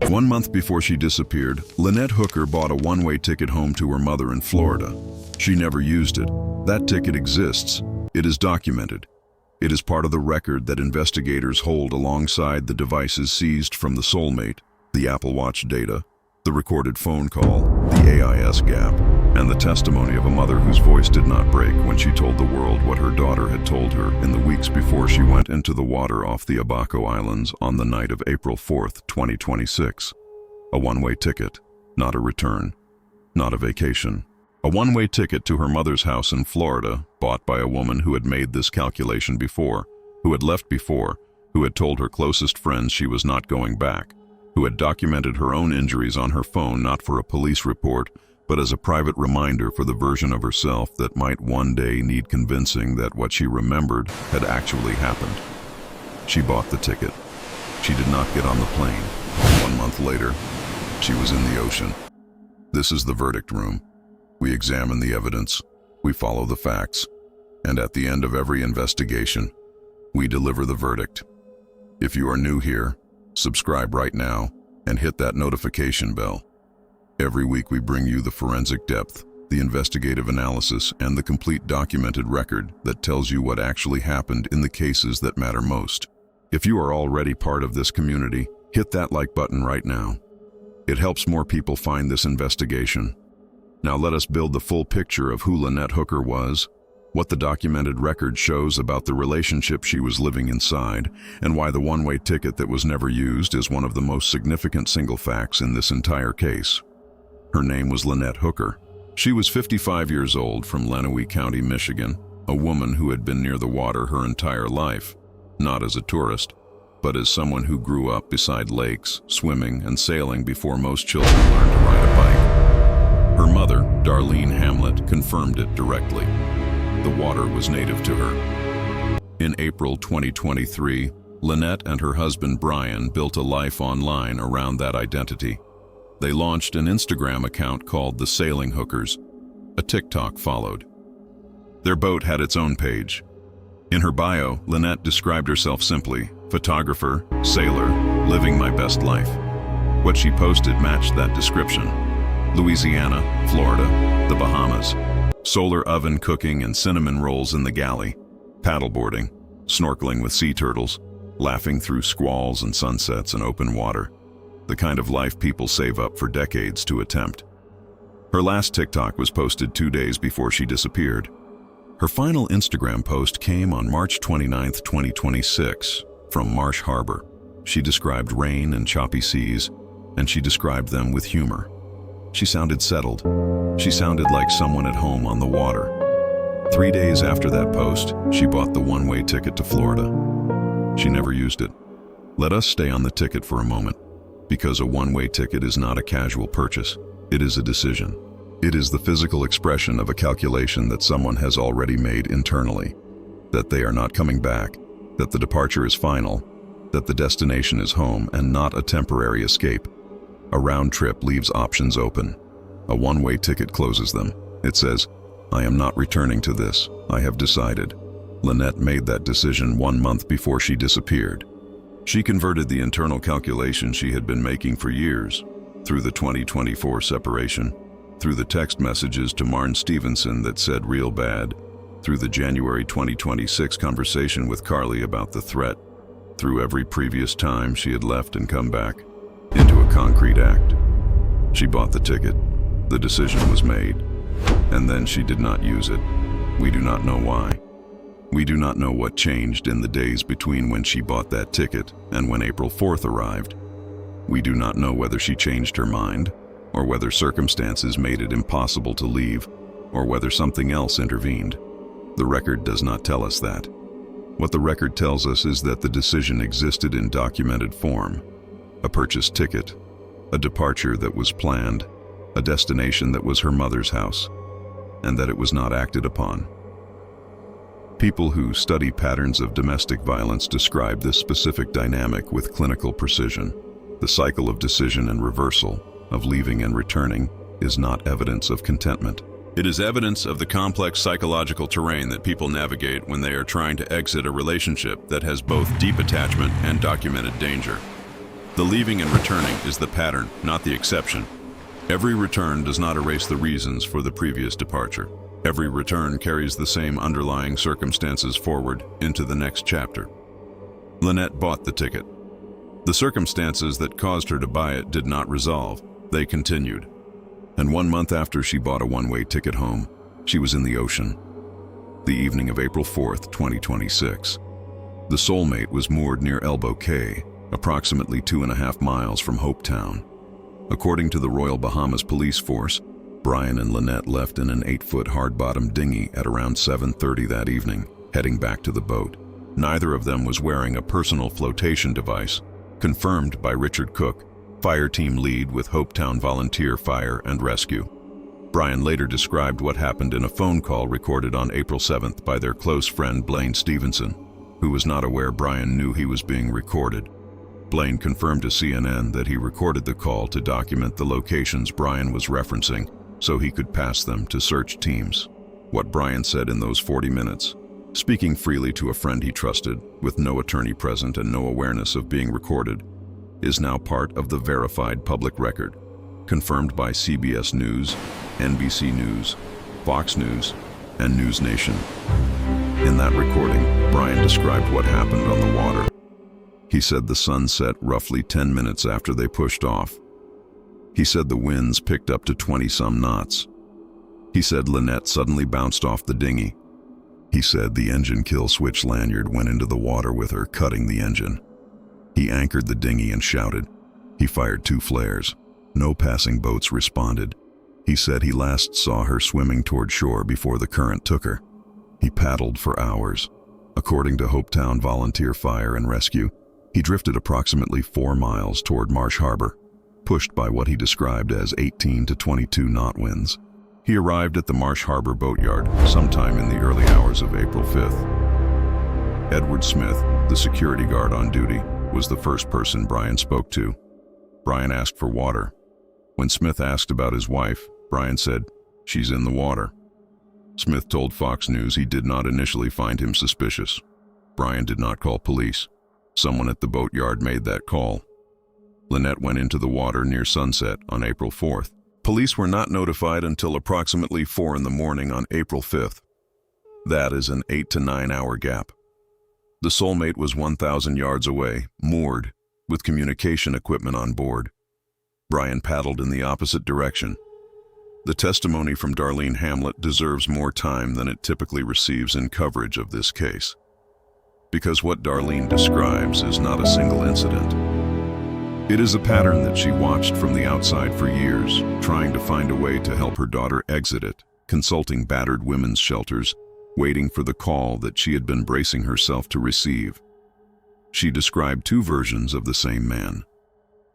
1 month before she disappeared, Lynette Hooker bought a one-way ticket home to her mother in Florida. She never used it. That ticket exists. It is documented. It is part of the record that investigators hold alongside the devices seized from the soulmate, the Apple Watch data, the recorded phone call, the AIS gap, and the testimony of a mother whose voice did not break when she told the world what her daughter had told her in the weeks before she went into the water off the Abaco Islands on the night of April 4th, 2026. A one-way ticket, not a return, not a vacation. A one-way ticket to her mother's house in Florida, bought by a woman who had made this calculation before, who had left before, who had told her closest friends she was not going back, who had documented her own injuries on her phone not for a police report, but as a private reminder for the version of herself that might one day need convincing that what she remembered had actually happened. She bought the ticket. She did not get on the plane. 1 month later, she was in the ocean. This is the verdict room. We examine the evidence, we follow the facts, and at the end of every investigation, we deliver the verdict. If you are new here, subscribe right now and hit that notification bell. Every week we bring you the forensic depth, the investigative analysis, and the complete documented record that tells you what actually happened in the cases that matter most. If you are already part of this community, hit that like button right now. It helps more people find this investigation. Now let us build the full picture of who Lynette Hooker was, what the documented record shows about the relationship she was living inside, and why the one-way ticket that was never used is one of the most significant single facts in this entire case. Her name was Lynette Hooker. She was 55 years old from Lenawee County, Michigan, a woman who had been near the water her entire life, not as a tourist, but as someone who grew up beside lakes, swimming and sailing before most children learned to ride a bike. Her mother, Darlene Hamlet, confirmed it directly. The water was native to her. In April 2023, Lynette and her husband Brian built a life online around that identity. They launched an Instagram account called The Sailing Hookers. A TikTok followed. Their boat had its own page. In her bio, Lynette described herself simply, photographer, sailor, living my best life. What she posted matched that description. Louisiana, Florida, the Bahamas. Solar oven cooking and cinnamon rolls in the galley, paddleboarding, snorkeling with sea turtles, laughing through squalls and sunsets in open water. The kind of life people save up for decades to attempt. Her last TikTok was posted 2 days before she disappeared. Her final Instagram post came on March 29, 2026, from Marsh Harbor. She described rain and choppy seas, and she described them with humor. She sounded settled. She sounded like someone at home on the water. 3 days after that post, she bought the one-way ticket to Florida. She never used it. Let us stay on the ticket for a moment, because a one-way ticket is not a casual purchase. It is a decision. It is the physical expression of a calculation that someone has already made internally, that they are not coming back, that the departure is final, that the destination is home and not a temporary escape. A round trip leaves options open. A one-way ticket closes them. It says, I am not returning to this. I have decided. Lynette made that decision 1 month before she disappeared. She converted the internal calculation she had been making for years, through the 2024 separation, through the text messages to Marn Stevenson that said real bad, through the January 2026 conversation with Carly about the threat, through every previous time she had left and come back, into a concrete act. She bought the ticket. The decision was made. And then she did not use it. We do not know why. We do not know what changed in the days between when she bought that ticket and when April 4th arrived. We do not know whether she changed her mind, or whether circumstances made it impossible to leave, or whether something else intervened. The record does not tell us that. What the record tells us is that the decision existed in documented form. A purchased ticket, a departure that was planned, a destination that was her mother's house, and that it was not acted upon. People who study patterns of domestic violence describe this specific dynamic with clinical precision. The cycle of decision and reversal, of leaving and returning, is not evidence of contentment. It is evidence of the complex psychological terrain that people navigate when they are trying to exit a relationship that has both deep attachment and documented danger. The leaving and returning is the pattern, not the exception. Every return does not erase the reasons for the previous departure. Every return carries the same underlying circumstances forward into the next chapter. Lynette bought the ticket. The circumstances that caused her to buy it did not resolve. They continued. And 1 month after she bought a one-way ticket home, she was in the ocean. The evening of April 4th, 2026. The Soulmate was moored near Elbow Cay, approximately 2.5 miles from Hopetown. According to the Royal Bahamas Police Force, Brian and Lynette left in an 8-foot hard-bottom dinghy at around 7:30 that evening, heading back to the boat. Neither of them was wearing a personal flotation device, confirmed by Richard Cook, fire team lead with Hopetown Volunteer Fire and Rescue. Brian later described what happened in a phone call recorded on April 7th by their close friend Blaine Stevenson, who was not aware Brian knew he was being recorded. Blaine confirmed to CNN that he recorded the call to document the locations Brian was referencing so he could pass them to search teams. What Brian said in those 40 minutes, speaking freely to a friend he trusted, with no attorney present and no awareness of being recorded, is now part of the verified public record, confirmed by CBS News, NBC News, Fox News, and News Nation. In that recording, Brian described what happened on the water. He said the sun set roughly 10 minutes after they pushed off. He said the winds picked up to 20-some knots. He said Lynette suddenly bounced off the dinghy. He said the engine kill switch lanyard went into the water with her, cutting the engine. He anchored the dinghy and shouted. He fired 2 flares. No passing boats responded. He said he last saw her swimming toward shore before the current took her. He paddled for hours. According to Hopetown Volunteer Fire and Rescue, he drifted approximately 4 miles toward Marsh Harbor, pushed by what he described as 18 to 22 knot winds. He arrived at the Marsh Harbor boatyard sometime in the early hours of April 5th. Edward Smith, the security guard on duty, was the first person Brian spoke to. Brian asked for water. When Smith asked about his wife, Brian said, "She's in the water." Smith told Fox News he did not initially find him suspicious. Brian did not call police. Someone at the boatyard made that call. Lynette went into the water near sunset on April 4th. Police were not notified until approximately 4 in the morning on April 5th. That is an 8 to 9 hour gap. The Soulmate was 1,000 yards away, moored, with communication equipment on board. Brian paddled in the opposite direction. The testimony from Darlene Hamlet deserves more time than it typically receives in coverage of this case, because what Darlene describes is not a single incident. It is a pattern that she watched from the outside for years, trying to find a way to help her daughter exit it, consulting battered women's shelters, waiting for the call that she had been bracing herself to receive. She described 2 versions of the same man.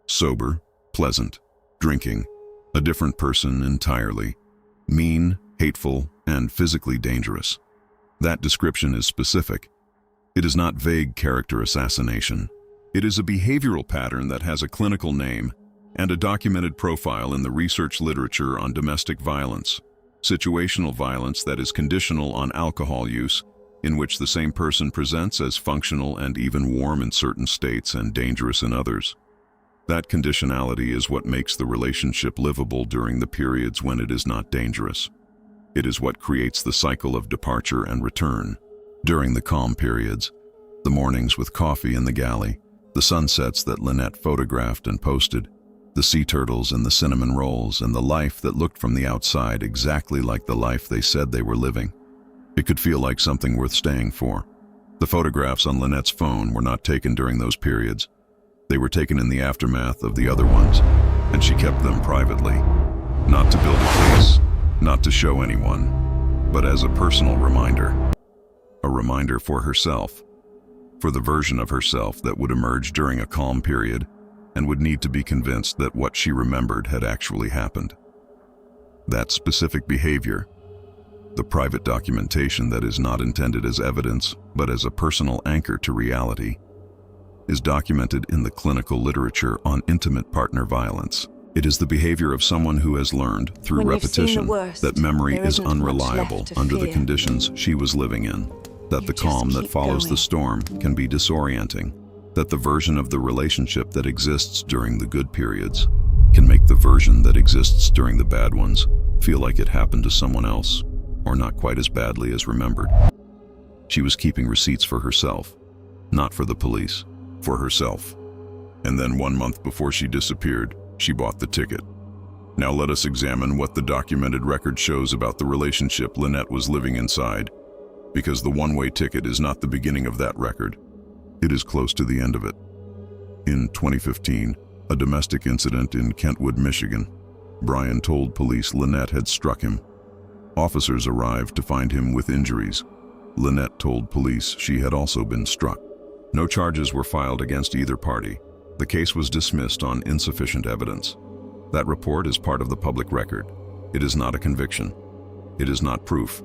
Sober, pleasant, drinking, a different person entirely, mean, hateful, and physically dangerous. That description is specific. It is not vague character assassination. It is a behavioral pattern that has a clinical name and a documented profile in the research literature on domestic violence, situational violence that is conditional on alcohol use, in which the same person presents as functional and even warm in certain states and dangerous in others. That conditionality is what makes the relationship livable during the periods when it is not dangerous. It is what creates the cycle of departure and return. During the calm periods, the mornings with coffee in the galley, the sunsets that Lynette photographed and posted, the sea turtles and the cinnamon rolls, and the life that looked from the outside exactly like the life they said they were living. It could feel like something worth staying for. The photographs on Lynette's phone were not taken during those periods. They were taken in the aftermath of the other ones, and she kept them privately, not to build a case, not to show anyone, but as a personal reminder. A reminder for herself, for the version of herself that would emerge during a calm period and would need to be convinced that what she remembered had actually happened. That specific behavior, the private documentation that is not intended as evidence but as a personal anchor to reality, is documented in the clinical literature on intimate partner violence. It is the behavior of someone who has learned, through repetition, that memory is unreliable under the conditions she was living in, that the calm that follows the storm can be disorienting, That the version of the relationship that exists during the good periods can make the version that exists during the bad ones feel like it happened to someone else, or not quite as badly as remembered. She was keeping receipts for herself, not for the police, for herself. And then 1 month before she disappeared, she bought the ticket. Now let us examine what the documented record shows about the relationship Lynette was living inside, because the one-way ticket is not the beginning of that record. It is close to the end of it. In 2015, a domestic incident in Kentwood, Michigan, Brian told police Lynette had struck him. Officers arrived to find him with injuries. Lynette told police she had also been struck. No charges were filed against either party. The case was dismissed on insufficient evidence. That report is part of the public record. It is not a conviction. It is not proof.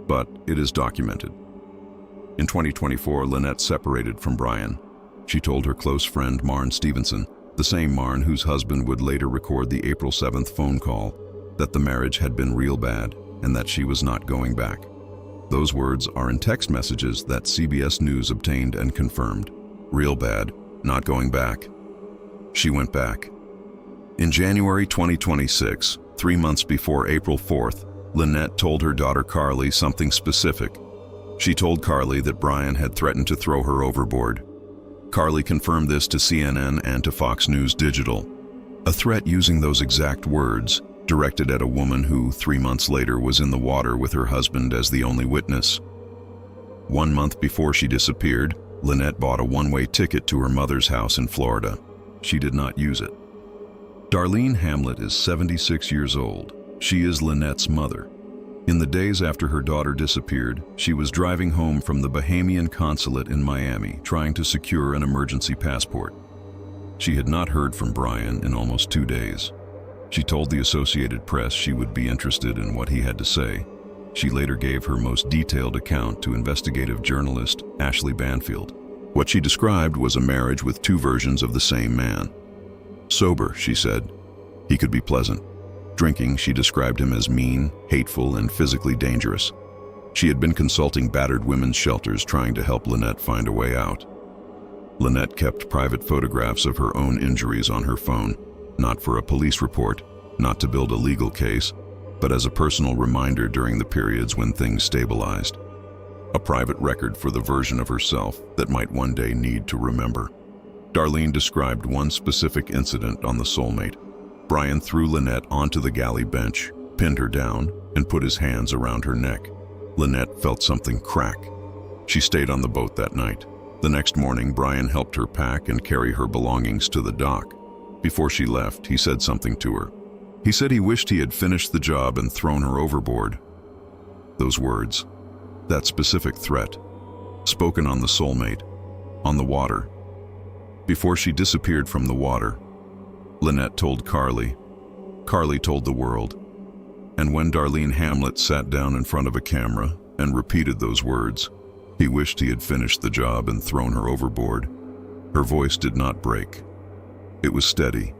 But it is documented. In 2024, Lynette separated from Brian. She told her close friend Marn Stevenson, the same Marn whose husband would later record the April 7th phone call, that the marriage had been real bad and that she was not going back. Those words are in text messages that CBS News obtained and confirmed. Real bad, not going back. She went back. In January 2026, 3 months before April 4th, Lynette told her daughter Carly something specific. She told Carly that Brian had threatened to throw her overboard. Carly confirmed this to CNN and to Fox News Digital. A threat using those exact words, directed at a woman who 3 months later was in the water with her husband as the only witness. 1 month before she disappeared, Lynette bought a one-way ticket to her mother's house in Florida. She did not use it. Darlene Hamlet is 76 years old. She is Lynette's mother. In the days after her daughter disappeared, she was driving home from the Bahamian consulate in Miami, trying to secure an emergency passport. She had not heard from Brian in almost 2 days. She told the Associated Press she would be interested in what he had to say. She later gave her most detailed account to investigative journalist Ashley Banfield. What she described was a marriage with 2 versions of the same man. Sober, she said, he could be pleasant. Drinking, she described him as mean, hateful, and physically dangerous. She had been consulting battered women's shelters trying to help Lynette find a way out. Lynette kept private photographs of her own injuries on her phone, not for a police report, not to build a legal case, but as a personal reminder during the periods when things stabilized. A private record for the version of herself that might one day need to remember. Darlene described one specific incident on the Soulmate. Brian threw Lynette onto the galley bench, pinned her down, and put his hands around her neck. Lynette felt something crack. She stayed on the boat that night. The next morning, Brian helped her pack and carry her belongings to the dock. Before she left, he said something to her. He said he wished he had finished the job and thrown her overboard. Those words, that specific threat, spoken on the Soulmate, on the water. Before she disappeared from the water, Lynette told Carly. Carly told the world. And when Darlene Hamlet sat down in front of a camera and repeated those words, he wished he had finished the job and thrown her overboard, her voice did not break. It was steady.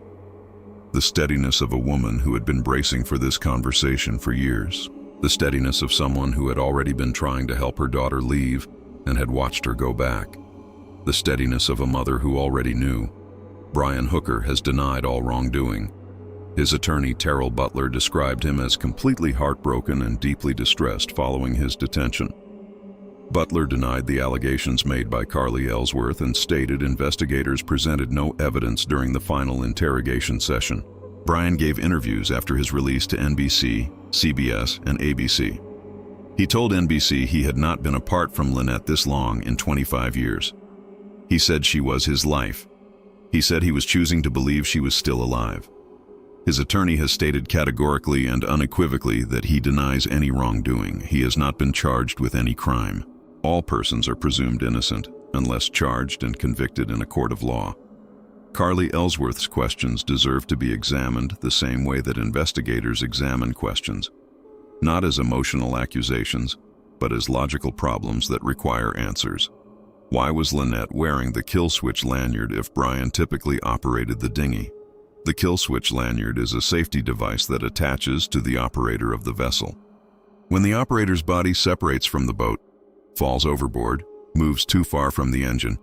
The steadiness of a woman who had been bracing for this conversation for years. The steadiness of someone who had already been trying to help her daughter leave and had watched her go back. The steadiness of a mother who already knew. Brian Hooker has denied all wrongdoing. His attorney, Terrell Butler, described him as completely heartbroken and deeply distressed following his detention. Butler denied the allegations made by Carly Ellsworth and stated investigators presented no evidence during the final interrogation session. Brian gave interviews after his release to NBC, CBS, and ABC. He told NBC he had not been apart from Lynette this long in 25 years. He said she was his life. He said he was choosing to believe she was still alive. His attorney has stated categorically and unequivocally that he denies any wrongdoing. He has not been charged with any crime. All persons are presumed innocent unless charged and convicted in a court of law. Carly Ellsworth's questions deserve to be examined the same way that investigators examine questions, not as emotional accusations, but as logical problems that require answers. Why was Lynette wearing the kill switch lanyard if Brian typically operated the dinghy? The kill switch lanyard is a safety device that attaches to the operator of the vessel. When the operator's body separates from the boat, falls overboard, moves too far from the engine,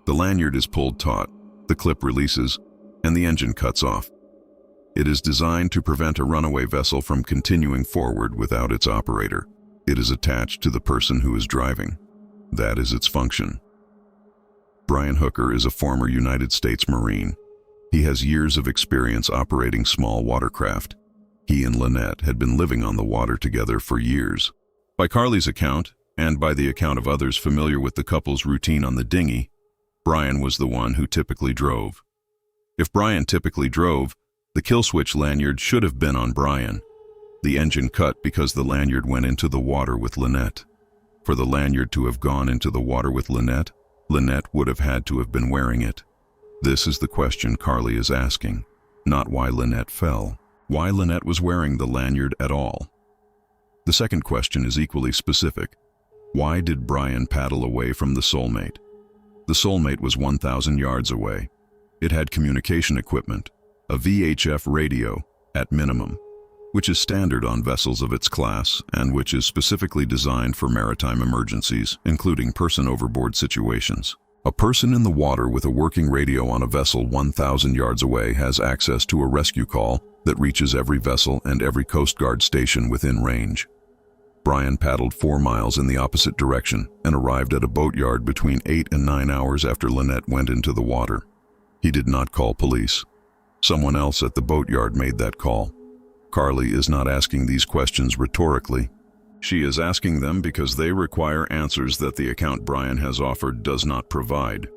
The lanyard is pulled taut, the clip releases, and the engine cuts off. It is designed to prevent a runaway vessel from continuing forward without its operator. It is attached to the person who is driving. That is its function. Brian Hooker is a former United States Marine. He has years of experience operating small watercraft. He and Lynette had been living on the water together for years. By Carly's account, and by the account of others familiar with the couple's routine on the dinghy, Brian was the one who typically drove. If Brian typically drove, the kill switch lanyard should have been on Brian. The engine cut because the lanyard went into the water with Lynette. For the lanyard to have gone into the water with Lynette, Lynette would have had to have been wearing it. This is the question Carly is asking, not why Lynette fell, why Lynette was wearing the lanyard at all. The second question is equally specific. Why did Brian paddle away from the soulmate? The soulmate was 1,000 yards away. It had communication equipment, a VHF radio, at minimum, which is standard on vessels of its class and which is specifically designed for maritime emergencies, including person overboard situations. A person in the water with a working radio on a vessel 1,000 yards away has access to a rescue call that reaches every vessel and every Coast Guard station within range. Brian paddled 4 miles in the opposite direction and arrived at a boatyard between 8 and 9 hours after Lynette went into the water. He did not call police. Someone else at the boatyard made that call. Carly is not asking these questions rhetorically. She is asking them because they require answers that the account Brian has offered does not provide.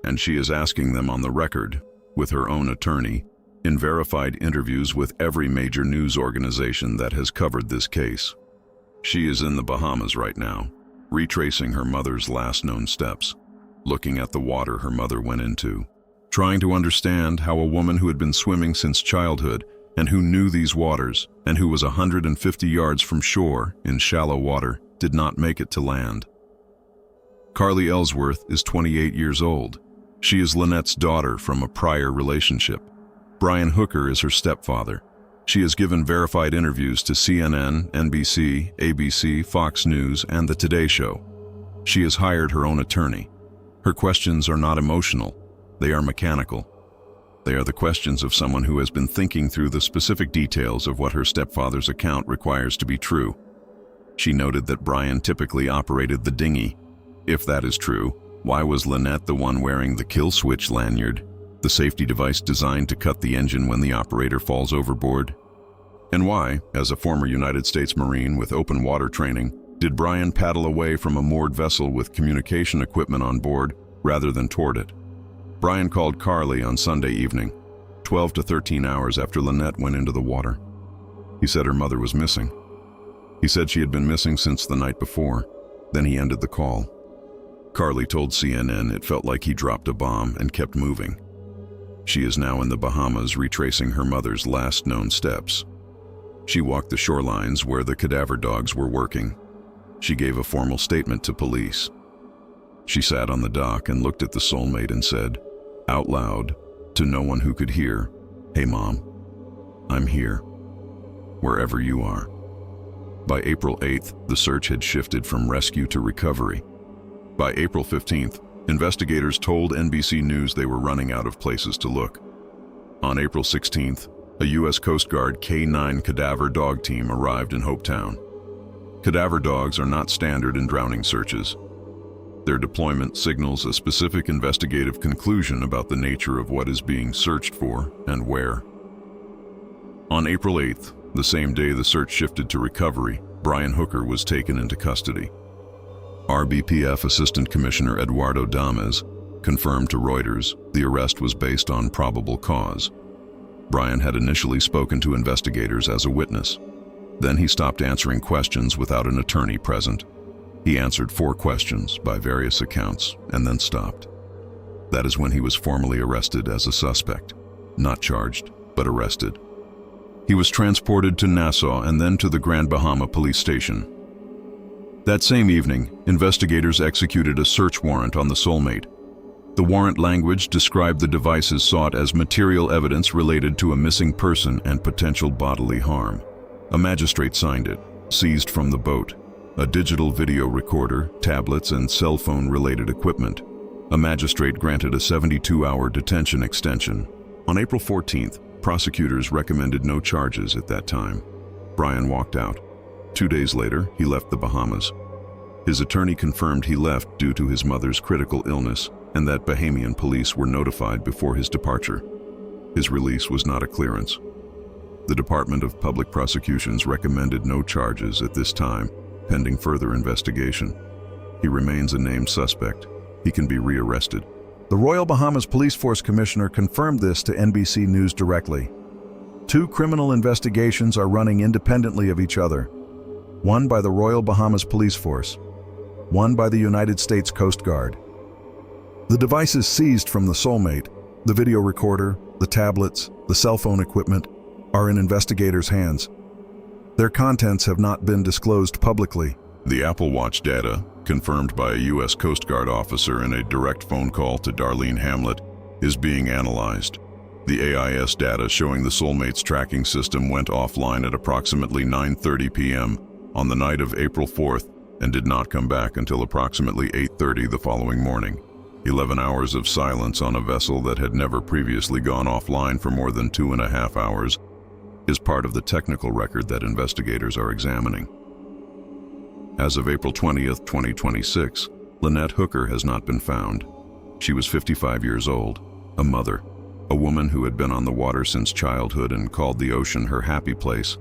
And she is asking them on the record, with her own attorney, in verified interviews with every major news organization that has covered this case. She is in the Bahamas right now, retracing her mother's last known steps, looking at the water her mother went into, trying to understand how a woman who had been swimming since childhood and who knew these waters and who was 150 yards from shore in shallow water did not make it to land. Carly Ellsworth is 28 years old. She is Lynette's daughter from a prior relationship. Brian Hooker is her stepfather. She has given verified interviews to CNN, NBC, ABC, Fox News, and The Today Show. She has hired her own attorney. Her questions are not emotional. They are mechanical. They are the questions of someone who has been thinking through the specific details of what her stepfather's account requires to be true. She noted that Brian typically operated the dinghy. If that is true, why was Lynette the one wearing the kill switch lanyard, the safety device designed to cut the engine when the operator falls overboard? And why, as a former United States Marine with open water training, did Brian paddle away from a moored vessel with communication equipment on board rather than toward it? Brian called Carly on Sunday evening, 12 to 13 hours after Lynette went into the water. He said her mother was missing. He said she had been missing since the night before. Then he ended the call. Carly told CNN it felt like he dropped a bomb and kept moving. She is now in the Bahamas retracing her mother's last known steps. She walked the shorelines where the cadaver dogs were working. She gave a formal statement to police. She sat on the dock and looked at the soulmate and said, out loud, to no one who could hear, "Hey Mom, I'm here, wherever you are." By April 8th, the search had shifted from rescue to recovery. By April 15th, investigators told NBC News they were running out of places to look. On April 16th, a U.S. Coast Guard K-9 cadaver dog team arrived in Hopetown. Cadaver dogs are not standard in drowning searches. Their deployment signals a specific investigative conclusion about the nature of what is being searched for and where. On April 8th, the same day the search shifted to recovery, Brian Hooker was taken into custody. RBPF Assistant Commissioner Eduardo Dames confirmed to Reuters the arrest was based on probable cause. Brian had initially spoken to investigators as a witness. Then he stopped answering questions without an attorney present. He answered 4 questions by various accounts and then stopped. That is when he was formally arrested as a suspect. Not charged, but arrested. He was transported to Nassau and then to the Grand Bahama Police Station. That same evening, investigators executed a search warrant on the soulmate. The warrant language described the devices sought as material evidence related to a missing person and potential bodily harm. A magistrate signed it, seized from the boat, a digital video recorder, tablets, and cell phone-related equipment. A magistrate granted a 72-hour detention extension. On April 14th, prosecutors recommended no charges at that time. Brian walked out. 2 days later, he left the Bahamas. His attorney confirmed he left due to his mother's critical illness and that Bahamian police were notified before his departure. His release was not a clearance. The Department of Public Prosecutions recommended no charges at this time, pending further investigation. He remains a named suspect. He can be rearrested. The Royal Bahamas Police Force Commissioner confirmed this to NBC News directly. 2 criminal investigations are running independently of each other. One by the Royal Bahamas Police Force, one by the United States Coast Guard. The devices seized from the Soulmate, the video recorder, the tablets, the cell phone equipment, are in investigators' hands. Their contents have not been disclosed publicly. The Apple Watch data, confirmed by a U.S. Coast Guard officer in a direct phone call to Darlene Hamlet, is being analyzed. The AIS data showing the Soulmate's tracking system went offline at approximately 9:30 p.m. on the night of April 4th and did not come back until approximately 8:30 the following morning. 11 hours of silence on a vessel that had never previously gone offline for more than 2.5 hours is part of the technical record that investigators are examining. As of April 20th, 2026, Lynette Hooker has not been found. She was 55 years old, a mother, a woman who had been on the water since childhood and called the ocean her happy place,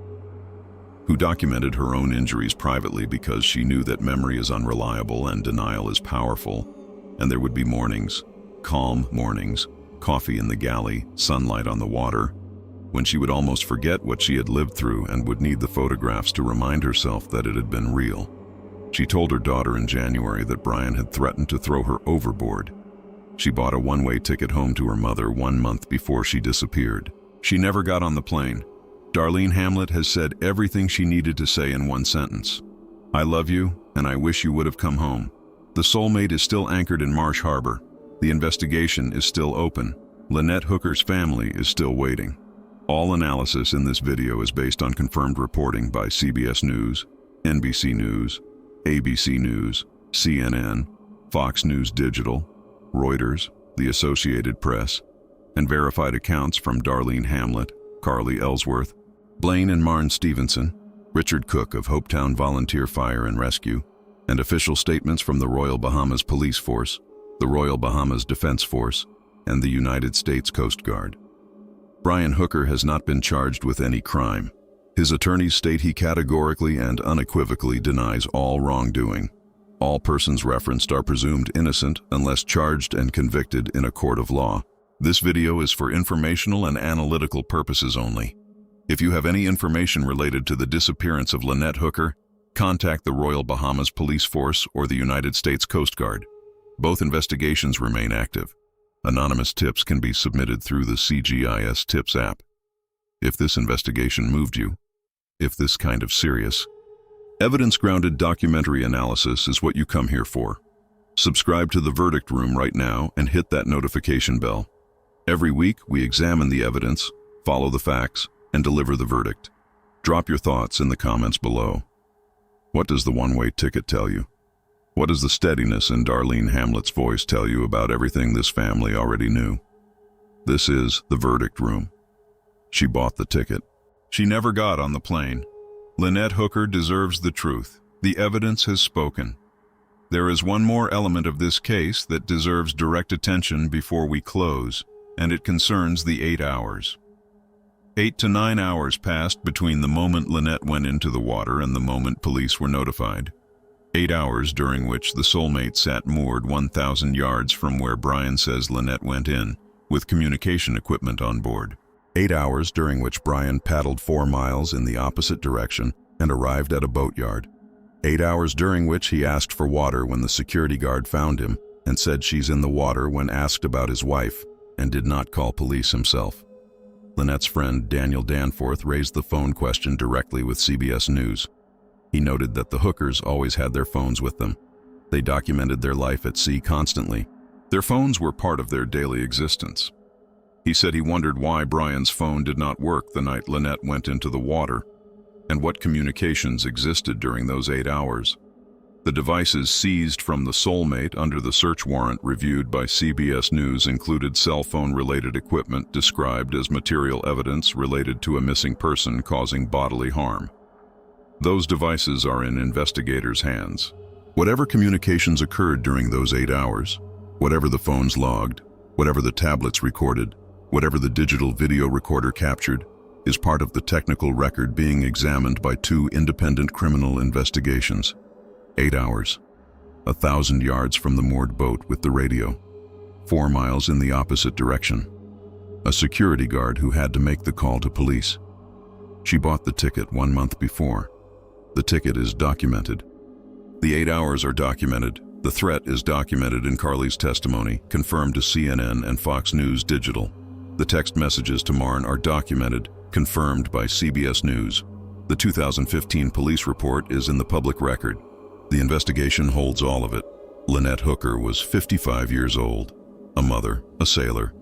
who documented her own injuries privately because she knew that memory is unreliable and denial is powerful, and there would be mornings, calm mornings, coffee in the galley, sunlight on the water, when she would almost forget what she had lived through and would need the photographs to remind herself that it had been real. She told her daughter in January that Brian had threatened to throw her overboard. She bought a one-way ticket home to her mother 1 month before she disappeared. She never got on the plane. Darlene Hamlet has said everything she needed to say in one sentence. I love you, and I wish you would have come home. The Soulmate is still anchored in Marsh Harbor. The investigation is still open. Lynette Hooker's family is still waiting. All analysis in this video is based on confirmed reporting by CBS News, NBC News, ABC News, CNN, Fox News Digital, Reuters, the Associated Press, and verified accounts from Darlene Hamlet, Carly Ellsworth, Blaine and Marn Stevenson, Richard Cook of Hopetown Volunteer Fire and Rescue, and official statements from the Royal Bahamas Police Force, the Royal Bahamas Defense Force, and the United States Coast Guard. Brian Hooker has not been charged with any crime. His attorneys state he categorically and unequivocally denies all wrongdoing. All persons referenced are presumed innocent unless charged and convicted in a court of law. This video is for informational and analytical purposes only. If you have any information related to the disappearance of Lynette Hooker, contact the Royal Bahamas Police Force or the United States Coast Guard. Both investigations remain active. Anonymous tips can be submitted through the CGIS Tips app. If this investigation moved you, if this kind of serious, evidence-grounded documentary analysis is what you come here for, subscribe to The Verdict Room right now and hit that notification bell. Every week, we examine the evidence, follow the facts, and deliver the verdict. Drop your thoughts in the comments below. What does the one-way ticket tell you? What does the steadiness in Darlene Hamlet's voice tell you about everything this family already knew? This is The Verdict Room. She bought the ticket. She never got on the plane. Lynette Hooker deserves the truth. The evidence has spoken. There is one more element of this case that deserves direct attention before we close, and it concerns the 8 hours. 8 to 9 hours passed between the moment Lynette went into the water and the moment police were notified. 8 hours during which the Soulmate sat moored 1,000 yards from where Brian says Lynette went in, with communication equipment on board. 8 hours during which Brian paddled 4 miles in the opposite direction and arrived at a boatyard. 8 hours during which he asked for water when the security guard found him and said she's in the water when asked about his wife and did not call police himself. Lynette's friend Daniel Danforth raised the phone question directly with CBS News. He noted that the Hookers always had their phones with them. They documented their life at sea constantly. Their phones were part of their daily existence. He said he wondered why Brian's phone did not work the night Lynette went into the water, and what communications existed during those 8 hours. The devices seized from the Soulmate under the search warrant reviewed by CBS News included cell phone-related equipment described as material evidence related to a missing person causing bodily harm. Those devices are in investigators' hands. Whatever communications occurred during those 8 hours, whatever the phones logged, whatever the tablets recorded, whatever the digital video recorder captured, is part of the technical record being examined by 2 independent criminal investigations. 8 hours, 1,000 yards from the moored boat with the radio, 4 miles in the opposite direction. A security guard who had to make the call to police. She bought the ticket 1 month before. The ticket is documented. The 8 hours are documented. The threat is documented in Carly's testimony, confirmed to CNN and Fox News Digital. The text messages to Marn are documented, confirmed by CBS News. The 2015 police report is in the public record. The investigation holds all of it. Lynette Hooker was 55 years old, a mother, a sailor,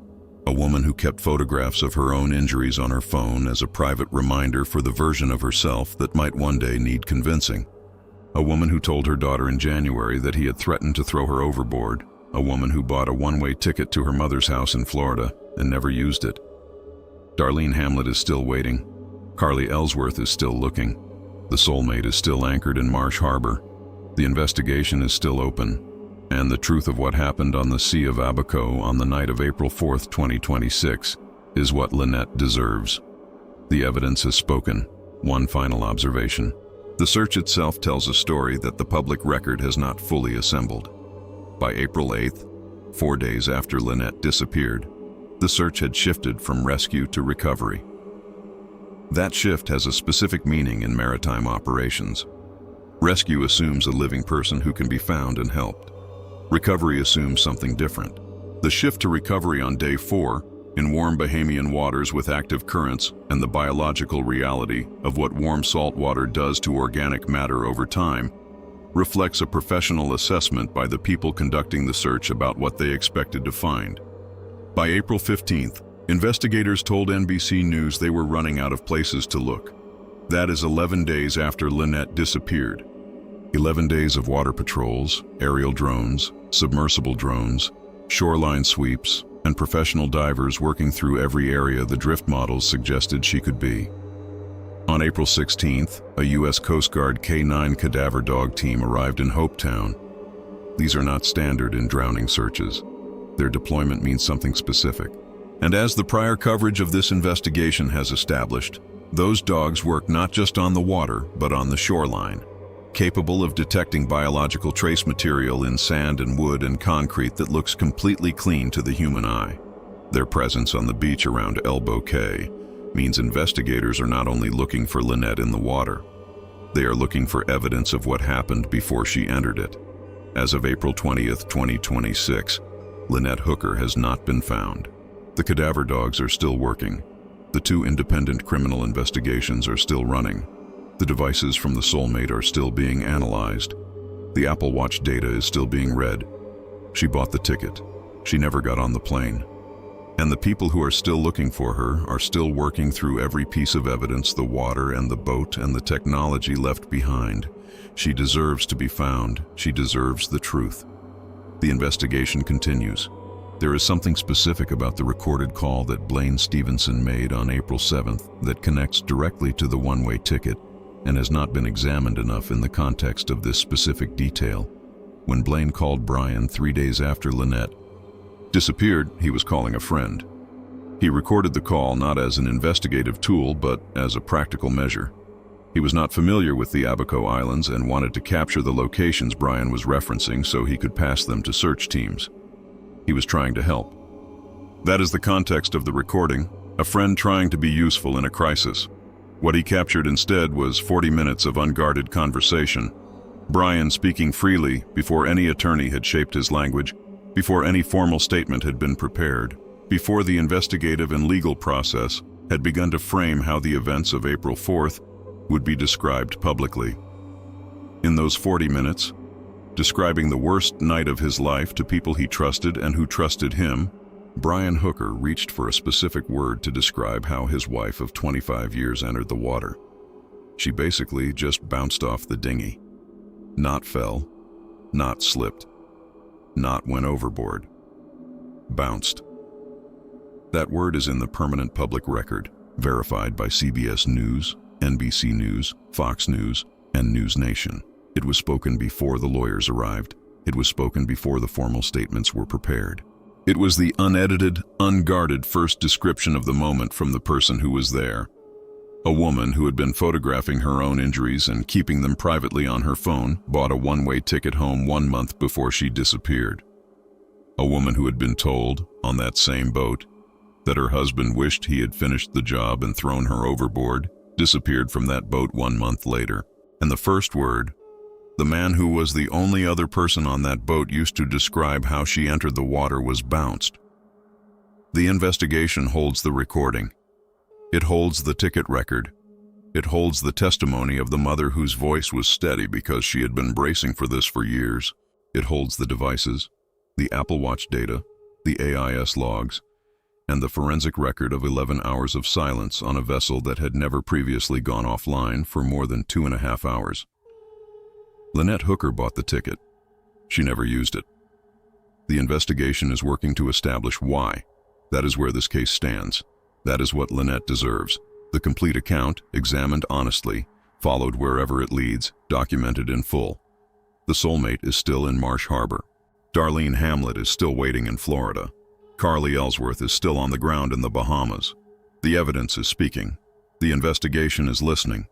a woman who kept photographs of her own injuries on her phone as a private reminder for the version of herself that might one day need convincing. A woman who told her daughter in January that he had threatened to throw her overboard. A woman who bought a one-way ticket to her mother's house in Florida and never used it. Darlene Hamlet is still waiting. Carly Ellsworth is still looking. The Soulmate is still anchored in Marsh Harbor. The investigation is still open, and the truth of what happened on the Sea of Abaco on the night of April 4, 2026, is what Lynette deserves. The evidence has spoken. One final observation. The search itself tells a story that the public record has not fully assembled. By April 8th, 4 days after Lynette disappeared, the search had shifted from rescue to recovery. That shift has a specific meaning in maritime operations. Rescue assumes a living person who can be found and helped. Recovery assumes something different. The shift to recovery on day 4, in warm Bahamian waters with active currents and the biological reality of what warm salt water does to organic matter over time, reflects a professional assessment by the people conducting the search about what they expected to find. By April 15th, investigators told NBC News they were running out of places to look. That is 11 days after Lynette disappeared. 11 days of water patrols, aerial drones, submersible drones, shoreline sweeps, and professional divers working through every area the drift models suggested she could be. On April 16th, a U.S. Coast Guard K-9 cadaver dog team arrived in Hopetown. These are not standard in drowning searches. Their deployment means something specific. And as the prior coverage of this investigation has established, those dogs work not just on the water, but on the shoreline, capable of detecting biological trace material in sand and wood and concrete that looks completely clean to the human eye. Their presence on the beach around Elbow Cay means investigators are not only looking for Lynette in the water, they are looking for evidence of what happened before she entered it. As of April 20th, 2026, Lynette Hooker has not been found. The cadaver dogs are still working. The 2 independent criminal investigations are still running. The devices from the Soulmate are still being analyzed. The Apple Watch data is still being read. She bought the ticket. She never got on the plane. And the people who are still looking for her are still working through every piece of evidence, the water and the boat and the technology left behind. She deserves to be found. She deserves the truth. The investigation continues. There is something specific about the recorded call that Blaine Stevenson made on April 7th that connects directly to the one-way ticket and has not been examined enough in the context of this specific detail. When Blaine called Brian 3 days after Lynette disappeared, he was calling a friend. He recorded the call not as an investigative tool, but as a practical measure. He was not familiar with the Abaco Islands and wanted to capture the locations Brian was referencing so he could pass them to search teams. He was trying to help. That is the context of the recording, a friend trying to be useful in a crisis. What he captured instead was 40 minutes of unguarded conversation. Brian speaking freely before any attorney had shaped his language, before any formal statement had been prepared, before the investigative and legal process had begun to frame how the events of April 4th would be described publicly. In those 40 minutes, describing the worst night of his life to people he trusted and who trusted him, Brian Hooker reached for a specific word to describe how his wife of 25 years entered the water. She basically just bounced off the dinghy. Not fell, not slipped, not went overboard. Bounced. That word is in the permanent public record, verified by CBS News, NBC News, Fox News, and News Nation. It was spoken before the lawyers arrived. It was spoken before the formal statements were prepared. It was the unedited, unguarded first description of the moment from the person who was there. A woman who had been photographing her own injuries and keeping them privately on her phone bought a one-way ticket home 1 month before she disappeared. A woman who had been told, on that same boat, that her husband wished he had finished the job and thrown her overboard, disappeared from that boat 1 month later. And the first word, the man who was the only other person on that boat used to describe how she entered the water, was bounced. The investigation holds the recording. It holds the ticket record. It holds the testimony of the mother whose voice was steady because she had been bracing for this for years. It holds the devices, the Apple Watch data, the AIS logs, and the forensic record of 11 hours of silence on a vessel that had never previously gone offline for more than 2.5 hours. Lynette Hooker bought the ticket. She never used it. The investigation is working to establish why. That is where this case stands. That is what Lynette deserves. The complete account, examined honestly, followed wherever it leads, documented in full. The soulmate is still in Marsh Harbor. Darlene Hamlet is still waiting in Florida. Carly Ellsworth is still on the ground in the Bahamas. The evidence is speaking. The investigation is listening.